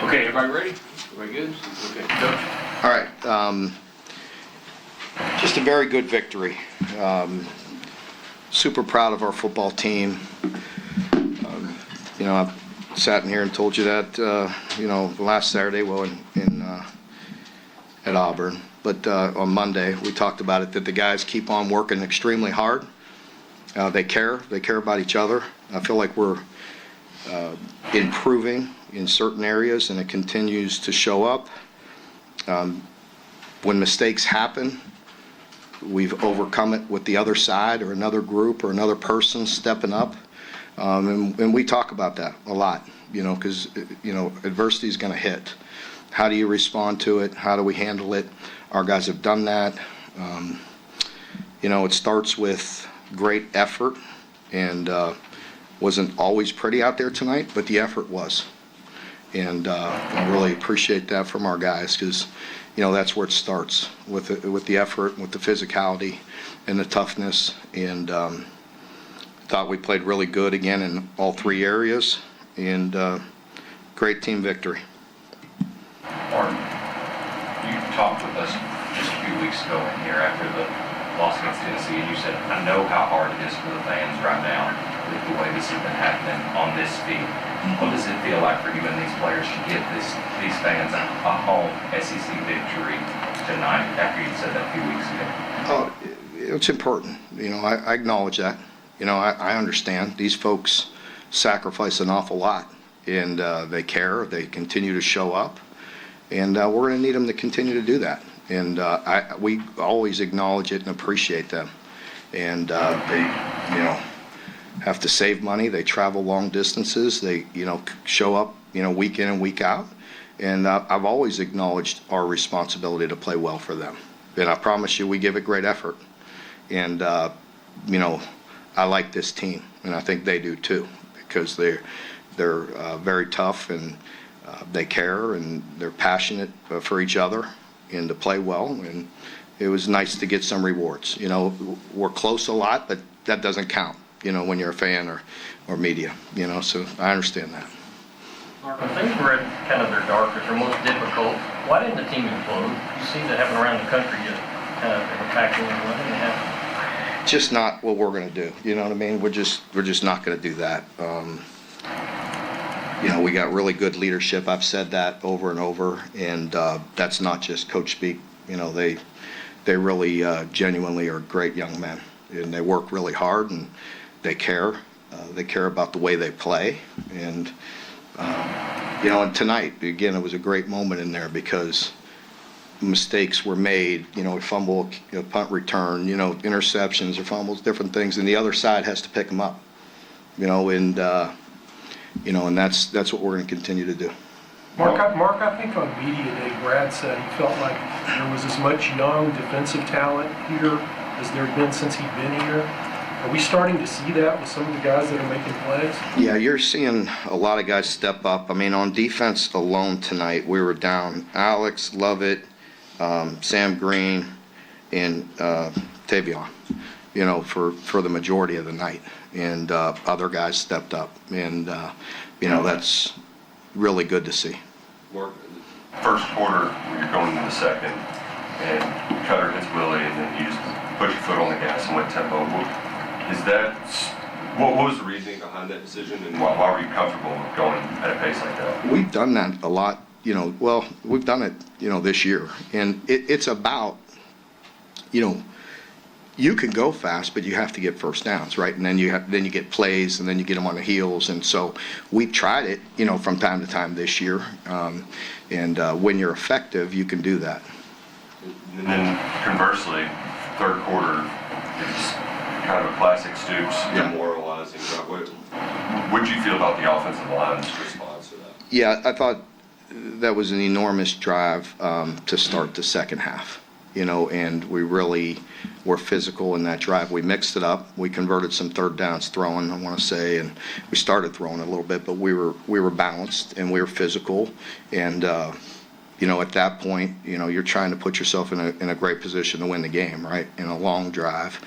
Okay, everybody ready? Everybody good? Okay, Coach. All right. Just a very good victory. Super proud of our football team. I've sat in here and told you that, last Saturday, at Auburn. But on Monday, we talked about it, that the guys keep on working extremely hard. They care about each other. I feel like we're improving in certain areas, and it continues to show up. When mistakes happen, we've overcome it with the other side or another group or another person stepping up. And we talk about that a lot, because, adversity is going to hit. How do you respond to it? How do we handle it? Our guys have done that. It starts with great effort, and wasn't always pretty out there tonight, but the effort was. And I really appreciate that from our guys, because, that's where it starts, with the effort, with the physicality and the toughness. And thought we played really good again in all three areas, and great team victory. Martin, you talked with us just a few weeks ago in here after the loss against Tennessee, and you said, I know how hard it is for the fans right now with the way this has been happening on this field. What does it feel like for you and these players to get these fans a home SEC victory tonight after you said that a few weeks ago? Oh, it's important. I acknowledge that. I understand. These folks sacrifice an awful lot, and they care. They continue to show up, and we're going to need them to continue to do that. And we always acknowledge it and appreciate them. And they, have to save money. They travel long distances. They, show up, week in and week out. And I've always acknowledged our responsibility to play well for them. And I promise you, we give it great effort. And, I like this team, and I think they do too, because they're very tough, and they care, and they're passionate for each other and to play well. And it was nice to get some rewards. We're close a lot, but that doesn't count, when you're a fan or media, so I understand that. Mark, when things were at kind of their darkest or most difficult, why didn't the team implode? You see that happen around the country, just kind of impacting why didn't it happen? Just not what we're going to do. You know what I mean? We're just not going to do that. We got really good leadership. I've said that over and over, and that's not just coach speak. They really genuinely are great young men, and they work really hard, and they care. They care about the way they play, and and tonight again, it was a great moment in there because mistakes were made, a fumble, punt return, interceptions or fumbles, different things, and the other side has to pick them up, and that's what we're going to continue to do. Mark, I think on media day, Brad said he felt like there was as much young defensive talent here as there had been since he'd been here. Are we starting to see that with some of the guys that are making plays? Yeah, you're seeing a lot of guys step up. I mean, on defense alone tonight, we were down Alex, Lovett, Sam Green, and Tavion, for the majority of the night. And other guys stepped up. And, that's really good to see. Mark, first quarter, when you're going into the second, and Cutter hits Willie, and then you just put your foot on the gas and went tempo. What was the reasoning behind that decision, and why were you comfortable going at a pace like that? We've done that a lot. We've done it, this year. And it's about, you can go fast, but you have to get first downs, right? And then you get plays, and then you get them on the heels. And so we've tried it, from time to time this year. And when you're effective, you can do that. And then conversely, third quarter, it's kind of a classic Stoops, demoralizing. What did you feel about the offensive line's response to that? Yeah, I thought that was an enormous drive to start the second half, and we really were physical in that drive. We mixed it up. We converted some third downs throwing, I want to say, and we started throwing a little bit, but we were balanced and we were physical. And at that point, you're trying to put yourself in a great position to win the game, right? And a long drive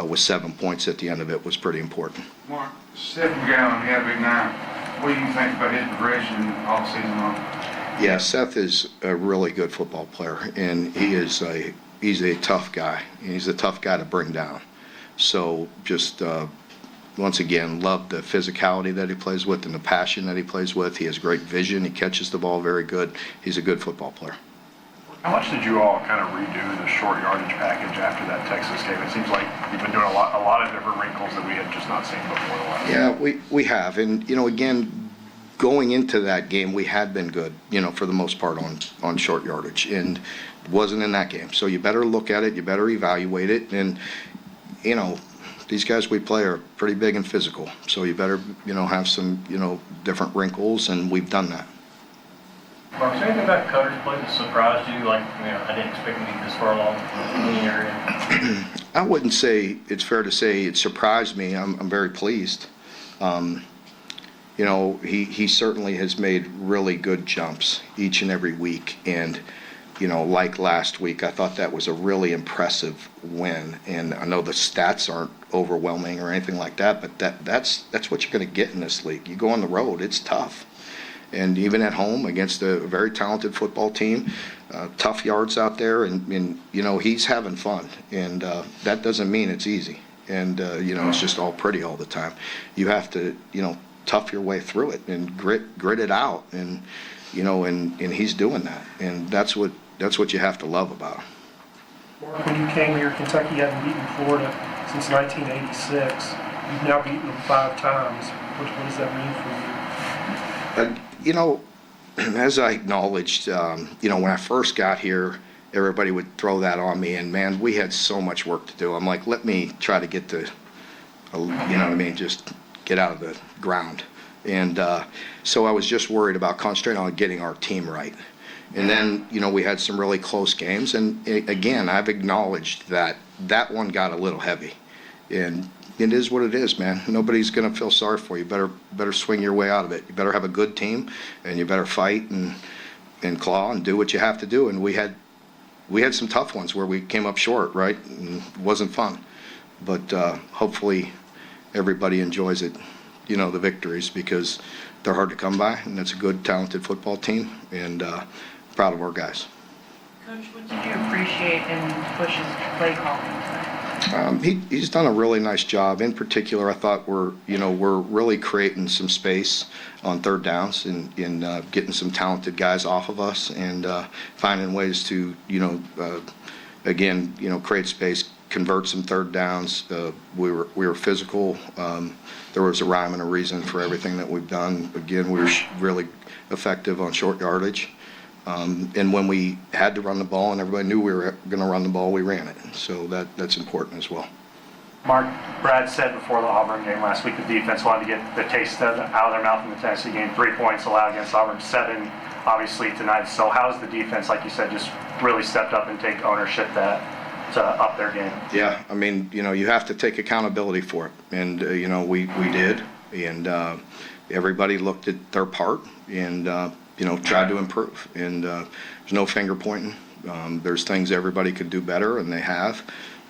with 7 points at the end of it was pretty important. Mark, Stephen Gallen, he had a big night. What do you think about his progression all season long? Yeah, Seth is a really good football player, and he's a tough guy. He's a tough guy to bring down. So just once again, love the physicality that he plays with and the passion that he plays with. He has great vision. He catches the ball very good. He's a good football player. How much did you all kind of redo the short yardage package after that Texas game? It seems like you've been doing a lot of different wrinkles that we had just not seen before the last. Yeah, we have. And, again, going into that game, we had been good, for the most part on short yardage. And it wasn't in that game. So you better look at it. You better evaluate it. And, these guys we play are pretty big and physical. So you better, have some, different wrinkles. And we've done that. Mark, is there anything about Cutter's play that surprised you? Like, I didn't expect him to be this far along in the area. I wouldn't say it's fair to say it surprised me. I'm very pleased. He certainly has made really good jumps each and every week. And, like last week, I thought that was a really impressive win. And I know the stats aren't overwhelming or anything like that, but that's what you're going to get in this league. You go on the road, it's tough. And even at home against a very talented football team, tough yards out there, and he's having fun. And that doesn't mean it's easy. And, it's just all pretty all the time. You have to, tough your way through it and grit it out. And, and he's doing that. And that's what you have to love about him. Mark, when you came here, Kentucky hadn't beaten Florida since 1986. You've now beaten them 5 times. What does that mean for you? As I acknowledged, when I first got here, everybody would throw that on me, and man, we had so much work to do. I'm like, let me try to get just get out of the ground. And so I was just worried about concentrating on getting our team right. And then, we had some really close games, and again, I've acknowledged that one got a little heavy. And it is what it is, man. Nobody's going to feel sorry for you. Better swing your way out of it. You better have a good team, and you better fight and claw and do what you have to do. And we had some tough ones where we came up short, right? And it wasn't fun. But hopefully everybody enjoys it, the victories, because they're hard to come by, and it's a good, talented football team, and proud of our guys. Coach, what did you appreciate in Bush's play calling tonight? He's done a really nice job. In particular, I thought we're really creating some space on third downs and getting some talented guys off of us and finding ways to, create space, convert some third downs. We were physical. There was a rhyme and a reason for everything that we've done. Again, we were really effective on short yardage. And when we had to run the ball and everybody knew we were going to run the ball, we ran it. So that's important as well. Mark, Brad said before the Auburn game last week the defense wanted to get the taste out of their mouth in the Tennessee game. 3 points allowed against Auburn, 7 obviously tonight. So how's the defense, like you said, just really stepped up and take ownership to up their game? Yeah, I mean, you have to take accountability for it. And, we did. And everybody looked at their part and, tried to improve. And there's no finger pointing. There's things everybody could do better, and they have.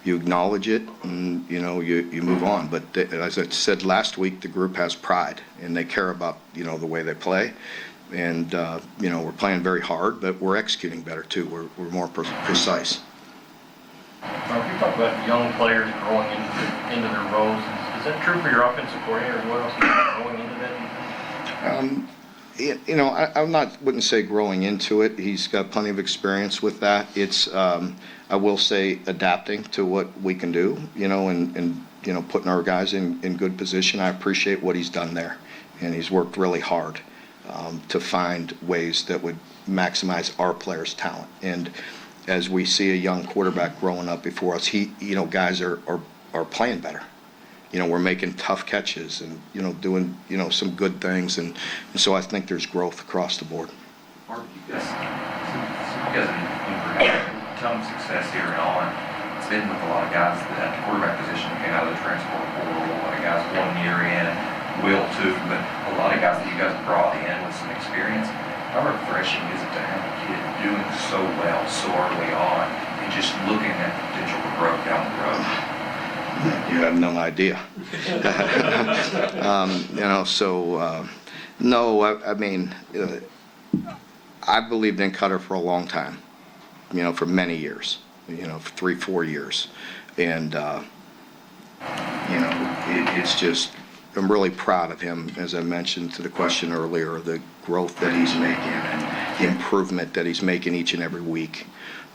You acknowledge it, and, you move on. But as I said last week, the group has pride, and they care about, the way they play. And, we're playing very hard, but we're executing better, too. We're more precise. Mark, you talk about young players growing into their roles. Is that true for your offensive coordinator as well, growing into that defense? Wouldn't say growing into it. He's got plenty of experience with that. It's, I will say, adapting to what we can do, and putting our guys in good position. I appreciate what he's done there, and he's worked really hard to find ways that would maximize our players' talent. And as we see a young quarterback growing up before us, guys are playing better. We're making tough catches and, doing, some good things. And so I think there's growth across the board. Mark, you guys have had some success here and on. It's been with a lot of guys that at the quarterback position came out of the transfer portal. A lot of guys 1 year in, will too, but a lot of guys that you guys brought in with some experience. How refreshing is it to have a kid doing so well so early on and just looking at the potential for growth down the road? You have no idea. No, I mean, I've believed in Cutter for a long time, for many years, for 3-4 years. And, it's just, I'm really proud of him, as I mentioned to the question earlier, the growth that he's making and the improvement that he's making each and every week.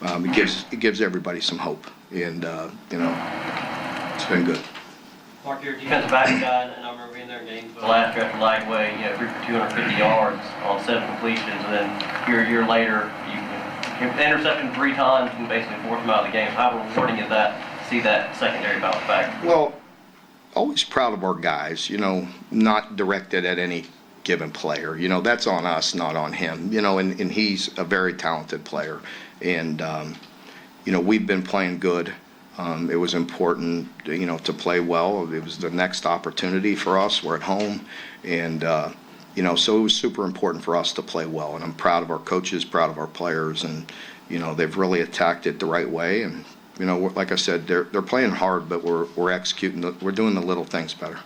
It gives everybody some hope, and, it's been good. Mark, you're a defensive back guy, and I remember being there in Gainesville last year after Lightweight, threw for 250 yards on 7 completions, and then a year later, you intercepted him 3 times and basically forced him out of the game. How rewarding is that to see that secondary bounce back? Well, always proud of our guys, not directed at any given player. That's on us, not on him. And he's a very talented player. And, we've been playing good. It was important, to play well. It was the next opportunity for us. We're at home. And, so it was super important for us to play well. And I'm proud of our coaches, proud of our players. And, they've really attacked it the right way. And, like I said, they're playing hard, but we're executing. We're doing the little things better.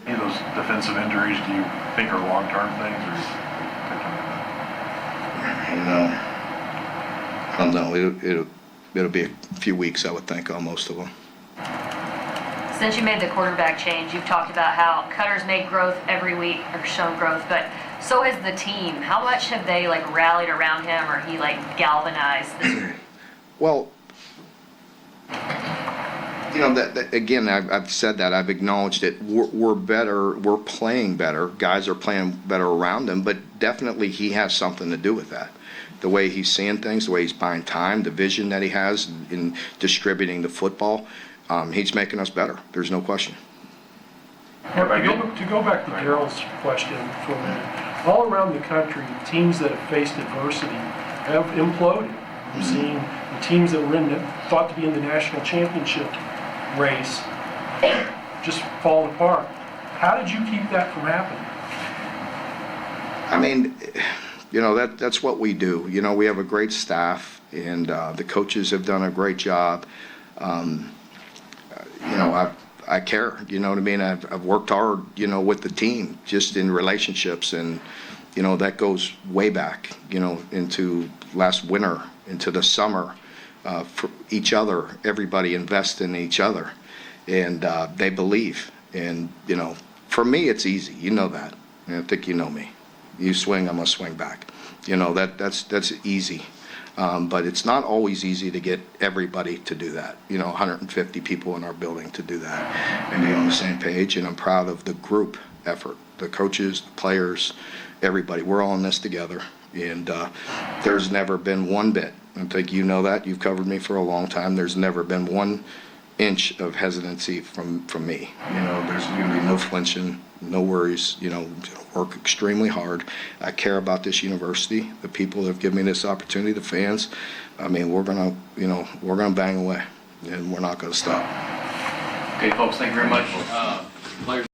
Any of those defensive injuries, do you think are long-term things, or? I don't know. It'll be a few weeks, I would think, on most of them. Since you made the quarterback change, you've talked about how Cutter's made growth every week, or shown growth, but so has the team. How much have they rallied around him, or he galvanized this? Well, that again, I've said that, I've acknowledged it. We're better, we're playing better. Guys are playing better around him, but definitely he has something to do with that. The way he's seeing things, the way he's buying time, the vision that he has in distributing the football, he's making us better. There's no question. To go back to Daryl's question for a minute, all around the country, teams that have faced adversity have imploded. We've seen the teams that were thought to be in the national championship race just fall apart. How did you keep that from happening? I mean, that's what we do. We have a great staff, and the coaches have done a great job. I care, you know what I mean? I've worked hard, with the team, just in relationships, and, that goes way back, into last winter, into the summer, for each other. Everybody invest in each other, and they believe. And, for me, it's easy. You know that. I think you know me. You swing, I'm going to swing back. That's easy. But it's not always easy to get everybody to do that. 150 people in our building to do that and be on the same page. And I'm proud of the group effort, the coaches, the players, everybody. We're all in this together. And there's never been one bit. I think you know that. You've covered me for a long time. There's never been 1 inch of hesitancy from me. There's going to be no flinching, no worries. Work extremely hard. I care about this university, the people that have given me this opportunity, the fans. I mean, we're gonna bang away, and we're not gonna stop. Okay, folks, thank you very much. Players